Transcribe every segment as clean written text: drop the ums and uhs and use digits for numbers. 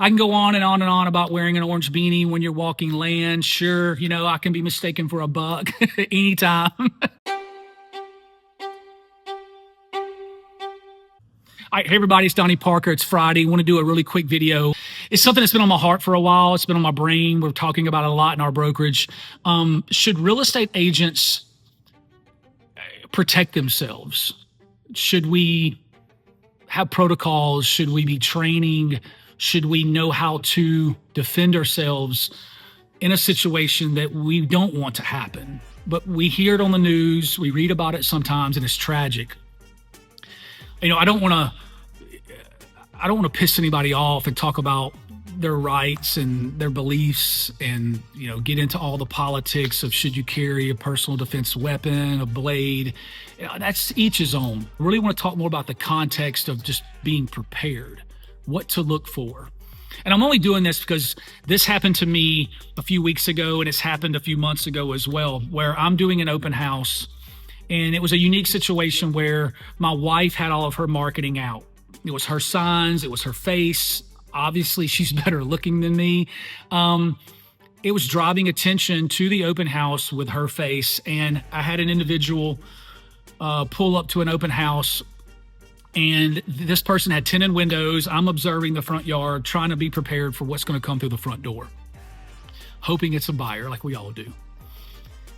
I can go on and on and on about wearing an orange beanie when you're walking land. Sure, I can be mistaken for a buck anytime. All right, hey everybody, it's Donny Parker. It's Friday. I want to do a really quick video. It's something that's been on my heart for a while. It's been on my brain. We're talking about it a lot in our brokerage. Should real estate agents protect themselves? Should we have protocols? Should we be training? Should we know how to defend ourselves in a situation that we don't want to happen? But we hear it on the news, we read about it sometimes, and it's tragic. I don't want to piss anybody off and talk about their rights and their beliefs and, get into all the politics of should you carry a personal defense weapon, a blade. That's each his own. I really want to talk more about the context of just being prepared, what to look for. And I'm only doing this because this happened to me a few weeks ago, and it's happened a few months ago as well, where I'm doing an open house. And it was a unique situation where my wife had all of her marketing out. It was her signs, it was her face. Obviously, she's better looking than me. It was driving attention to the open house with her face. And I had an individual pull up to an open house, and this person had tinted windows. I'm observing the front yard, trying to be prepared for what's going to come through the front door, hoping it's a buyer like we all do.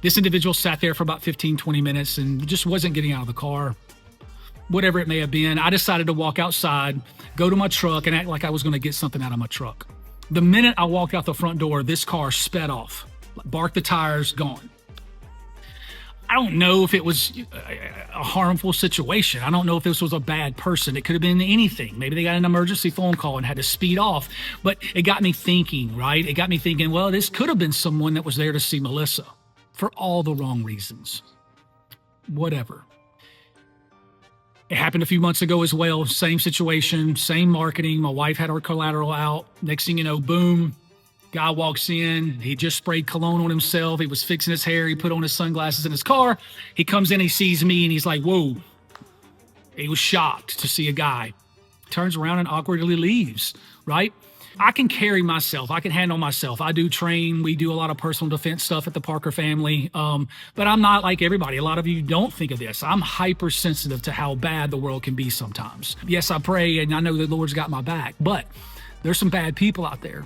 This individual sat there for about 15, 20 minutes and just wasn't getting out of the car, whatever it may have been. I decided to walk outside, go to my truck, and act like I was going to get something out of my truck. The minute I walked out the front door, this car sped off, barked the tires, gone. I don't know if it was a harmful situation. I don't know if this was a bad person. It could have been anything. Maybe they got an emergency phone call and had to speed off. But it got me thinking, right? It got me thinking, well, this could have been someone that was there to see Melissa for all the wrong reasons. Whatever. It happened a few months ago as well. Same situation, same marketing. My wife had her collateral out. Next thing you know, boom, guy walks in. He just sprayed cologne on himself. He was fixing his hair. He put on his sunglasses in his car. He comes in, he sees me, and he's like, whoa. He was shocked to see a guy. Turns around and awkwardly leaves, right? I can carry myself. I can handle myself. I do train. We do a lot of personal defense stuff at the Parker family. But I'm not like everybody. A lot of you don't think of this. I'm hypersensitive to how bad the world can be sometimes. Yes, I pray, and I know the Lord's got my back, but there's some bad people out there.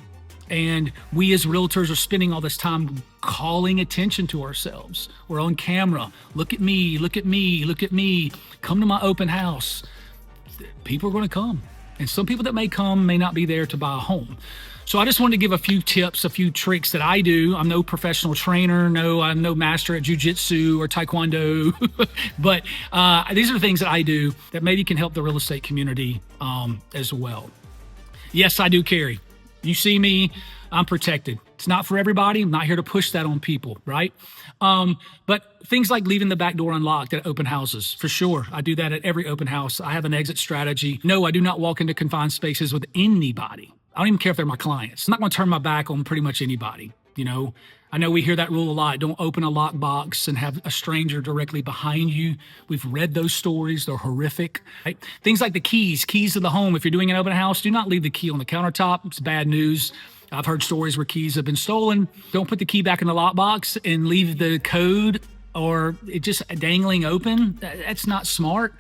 And we as realtors are spending all this time calling attention to ourselves. We're on camera. Look at me, look at me, look at me. Come to my open house. People are going to come. And some people that may come may not be there to buy a home. So I just wanted to give a few tips, a few tricks that I do. I'm no professional trainer. No, I'm no master at jiu-jitsu or taekwondo. But these are things that I do that maybe can help the real estate community as well. Yes, I do carry. You see me, I'm protected. It's not for everybody. I'm not here to push that on people, right? But things like leaving the back door unlocked at open houses, for sure. I do that at every open house. I have an exit strategy. No, I do not walk into confined spaces with anybody. I don't even care if they're my clients. I'm not going to turn my back on pretty much anybody. I know we hear that rule a lot. Don't open a lockbox and have a stranger directly behind you. We've read those stories. They're horrific. Right? Things like the keys to the home. If you're doing an open house, do not leave the key on the countertop. It's bad news. I've heard stories where keys have been stolen. Don't put the key back in the lockbox and leave the code or it just dangling open. That's not smart.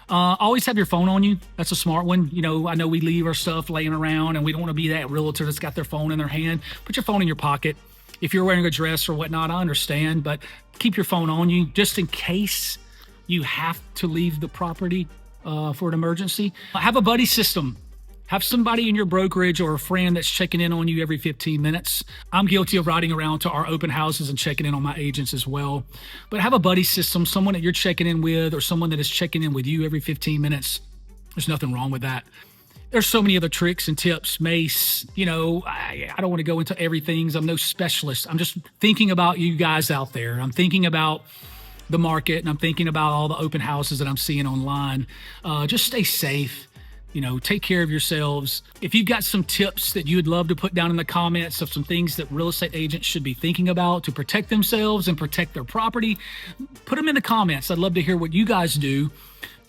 Always have your phone on you. That's a smart one. I know we leave our stuff laying around and we don't want to be that realtor that's got their phone in their hand. Put your phone in your pocket. If you're wearing a dress or whatnot, I understand, but keep your phone on you just in case you have to leave the property for an emergency. Have a buddy system. Have somebody in your brokerage or a friend that's checking in on you every 15 minutes. I'm guilty of riding around to our open houses and checking in on my agents as well. But have a buddy system, someone that you're checking in with or someone that is checking in with you every 15 minutes. There's nothing wrong with that. There's so many other tricks and tips, mace, I don't want to go into everything. I'm no specialist. I'm just thinking about you guys out there. I'm thinking about the market and I'm thinking about all the open houses that I'm seeing online. Just stay safe. Take care of yourselves. If you've got some tips that you would love to put down in the comments of some things that real estate agents should be thinking about to protect themselves and protect their property, put them in the comments. I'd love to hear what you guys do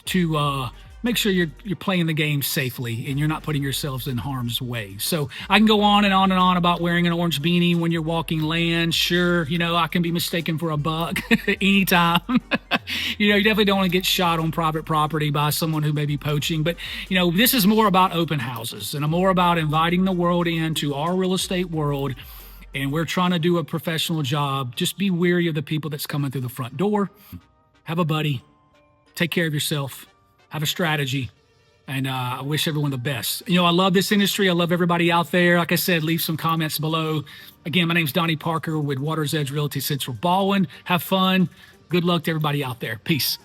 to make sure you're playing the game safely and you're not putting yourselves in harm's way. So I can go on and on and on about wearing an orange beanie when you're walking land. Sure, I can be mistaken for a buck anytime. You definitely don't want to get shot on private property by someone who may be poaching. But, this is more about open houses and more about inviting the world into our real estate world. And we're trying to do a professional job. Just be wary of the people that's coming through the front door. Have a buddy. Take care of yourself. Have a strategy, and I wish everyone the best. I love this industry. I love everybody out there. Like I said, leave some comments below. Again, my name's Donny Parker with Water's Edge Realty Central Baldwin. Have fun. Good luck to everybody out there. Peace.